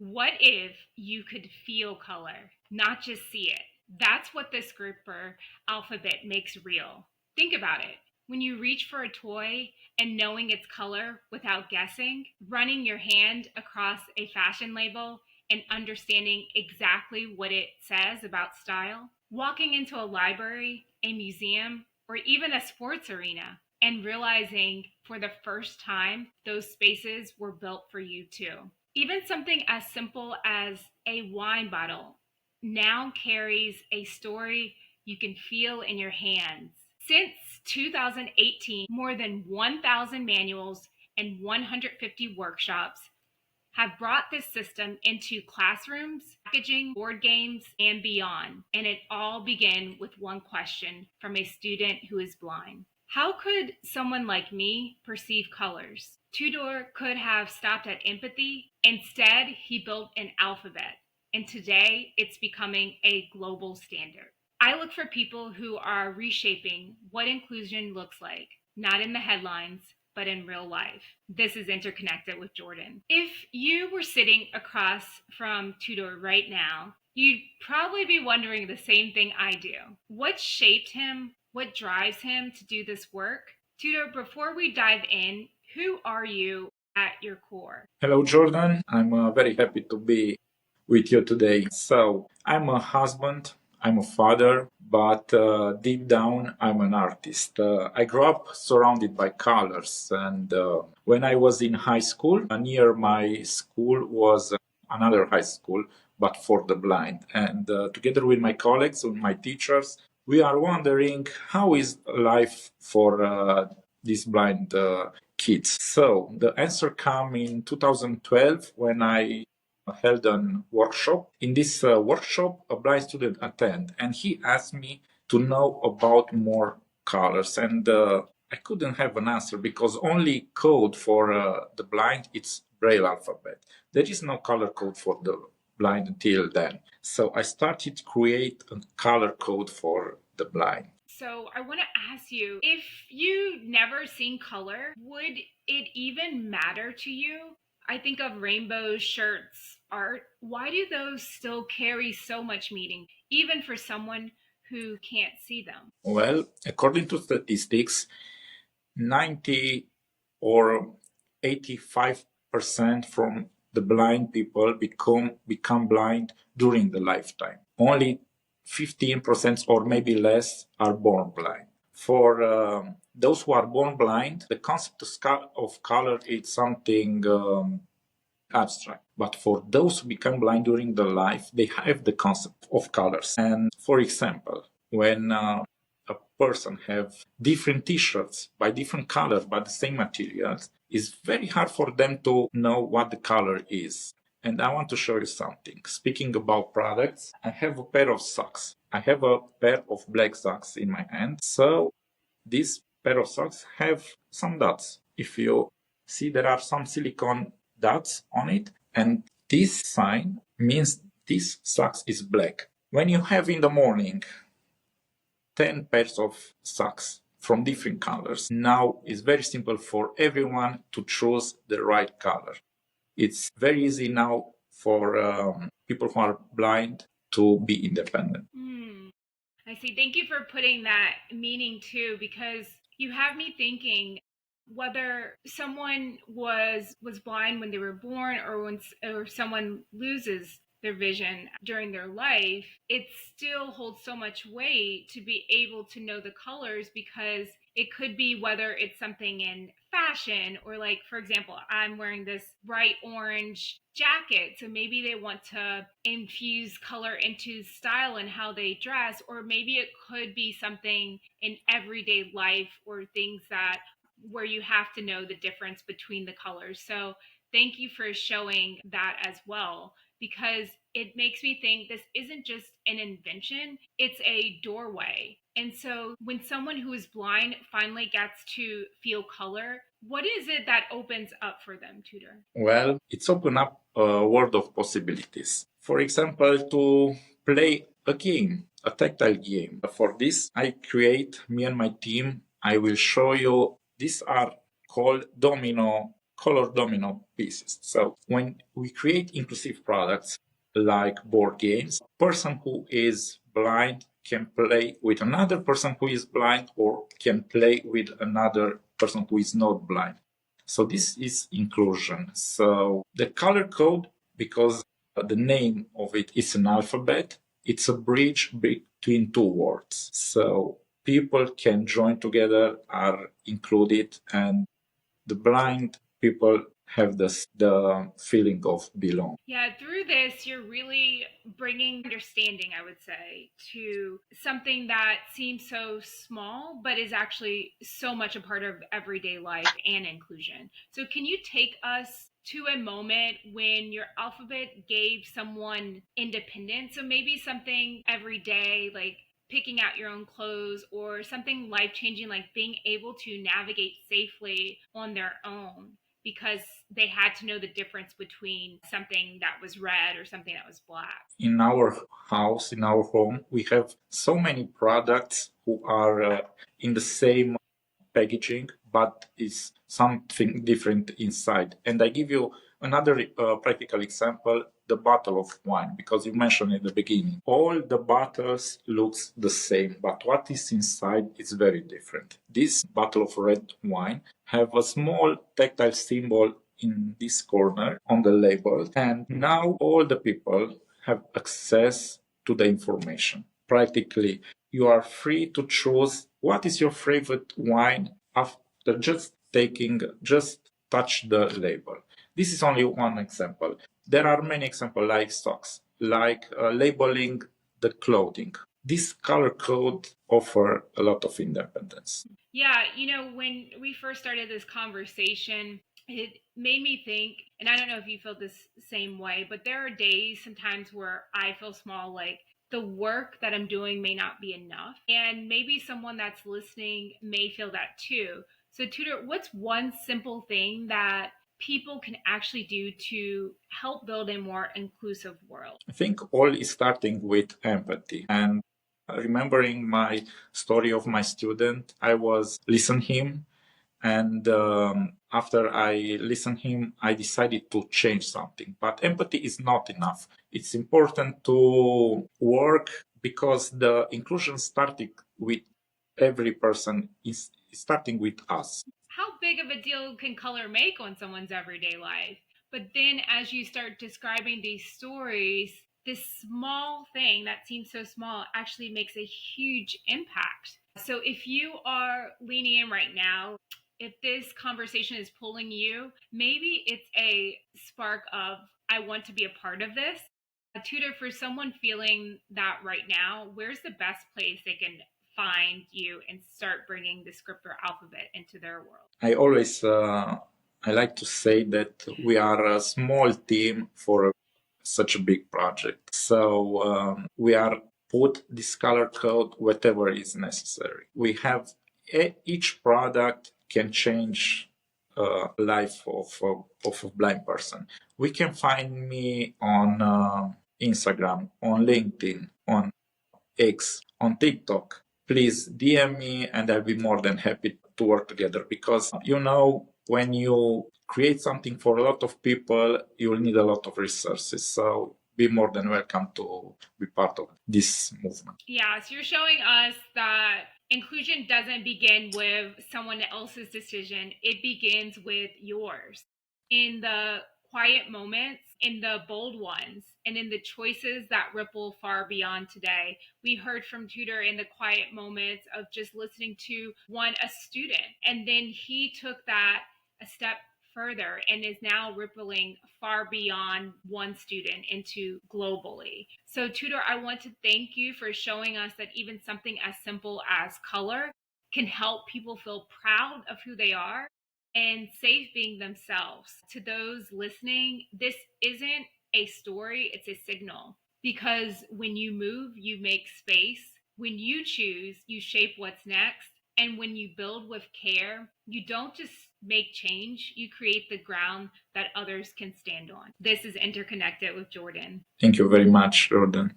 What if you could feel color, not just see it? That's what the Scripor Alphabet makes real. Think about it. When you reach for a toy and knowing its color without guessing, running your hand across a fashion label and understanding exactly what it says about style, walking into a library, a museum, or even a sports arena and realizing for the first time those spaces were built for you too. Even something as simple as a wine bottle now carries a story you can feel in your hands. Since 2018, more than 1,000 manuals and 150 workshops have brought this system into classrooms, packaging, board games, and beyond. And it all began with one question from a student who is blind. How could someone like me perceive colors? Tudor could have stopped at empathy. Instead, he built an alphabet. And today, it's becoming a global standard. I look for people who are reshaping what inclusion looks like, not in the headlines, but in real life. This is Interconnected with Jordan. If you were sitting across from Tudor right now, you'd probably be wondering the same thing I do. What shaped him? What drives him to do this work? Tudor, before we dive in, who are you at your core? Hello, Jordan. I'm very happy to be with you today. So, I'm a husband, I'm a father, but deep down, I'm an artist. I grew up surrounded by colors, and when I was in high school, near my school was another high school, but for the blind. And together with my colleagues, with my teachers, we are wondering how is life for these blind kids. So the answer came in 2012 when I held a workshop. In this workshop, a blind student attended, and he asked me to know about more colors. And I couldn't have an answer because only code for the blind it's Braille alphabet. There is no color code for the blind until then. So I started to create a color code for the blind. So I want to ask you, if you never seen color, would it even matter to you? I think of rainbows, shirts, art. Why do those still carry so much meaning, even for someone who can't see them? Well, according to statistics, 90 or 85% from the blind people become blind during the lifetime. Only 15% or maybe less are born blind. For those who are born blind, the concept of color is something abstract. But for those who become blind during their life, they have the concept of colors. And for example, when a person have different t-shirts by different colors but the same materials, it's very hard for them to know what the color is. And I want to show you something. Speaking about products, I have a pair of socks. I have a pair of black socks in my hand. So this pair of socks have some dots. If you see, there are some silicone dots on it, and this sign means this socks is black. When you have in the morning 10 pairs of socks from different colors, now it's very simple for everyone to choose the right color. It's very easy now for people who are blind to be independent. I see. Thank you for putting that meaning too, because you have me thinking whether someone was blind when they were born or someone loses their vision during their life, it still holds so much weight to be able to know the colors, because it could be whether it's something in fashion, or like, for example, I'm wearing this bright orange jacket, so maybe they want to infuse color into style and how they dress, or maybe it could be something in everyday life or things that where you have to know the difference between the colors. So thank you for showing that as well, because it makes me think this isn't just an invention, it's a doorway. And so when someone who is blind finally gets to feel color, what is it that opens up for them, Tudor? Well, it's open up a world of possibilities. For example, to play a game, a tactile game. For this, I create, me and my team, I will show you, these are called domino color domino pieces. So when we create inclusive products like board games, a person who is blind can play with another person who is blind or can play with another person who is not blind. So this is inclusion. So the color code, because the name of it is an alphabet, it's a bridge between two words. So people can join together, are included, and the blind people have the feeling of belong. Yeah, through this, you're really bringing understanding, I would say, to something that seems so small, but is actually so much a part of everyday life and inclusion. So, can you take us to a moment when your alphabet gave someone independence? So, maybe something every day, like picking out your own clothes, or something life changing, like being able to navigate safely on their own because they had to know the difference between something that was red or something that was black. In our house, in our home, we have so many products who are in the same packaging, but is something different inside. And I give you another practical example, the bottle of wine, because you mentioned at the beginning. All the bottles looks the same, but what is inside is very different. This bottle of red wine have a small tactile symbol in this corner on the label, and now all the people have access to the information. Practically, you are free to choose what is your favorite wine after just touch the label. This is only one example. There are many examples like stocks, like labeling the clothing. This color code offer a lot of independence. Yeah, when we first started this conversation, it made me think, and I don't know if you feel this same way, but there are days sometimes where I feel small, like the work that I'm doing may not be enough. And maybe someone that's listening may feel that too. So, Tudor, what's one simple thing that people can actually do to help build a more inclusive world? I think all is starting with empathy and remembering my story of my student. I was listening him, and after I listened him, I decided to change something. But empathy is not enough. It's important to work because the inclusion started with every person is starting with us. How big of a deal can color make on someone's everyday life? But then as you start describing these stories, this small thing that seems so small actually makes a huge impact. So if you are leaning in right now, if this conversation is pulling you, maybe it's a spark of, I want to be a part of this. Tudor, for someone feeling that right now, where's the best place they can find you and start bringing the Scripor alphabet into their world? I always I like to say that we are a small team for such a big project. So we are put this color code whatever is necessary. We have each product can change life of a blind person. We can find me on Instagram, on LinkedIn, on X, on TikTok. Please DM me and I'll be more than happy to work together because when you create something for a lot of people, you'll need a lot of resources. So be more than welcome to be part of this movement. Yeah, so you're showing us that inclusion doesn't begin with someone else's decision, it begins with yours. In the quiet moments, in the bold ones, and in the choices that ripple far beyond today. We heard from Tudor in the quiet moments of just listening to a student, and then he took that a step further and is now rippling far beyond one student into globally. So, Tudor, I want to thank you for showing us that even something as simple as color can help people feel proud of who they are and safe being themselves. To those listening, this isn't a story, it's a signal. Because when you move, you make space. When you choose, you shape what's next. And when you build with care, you don't just make change, you create the ground that others can stand on. This is Interconnected with Jordan. Thank you very much, Jordan.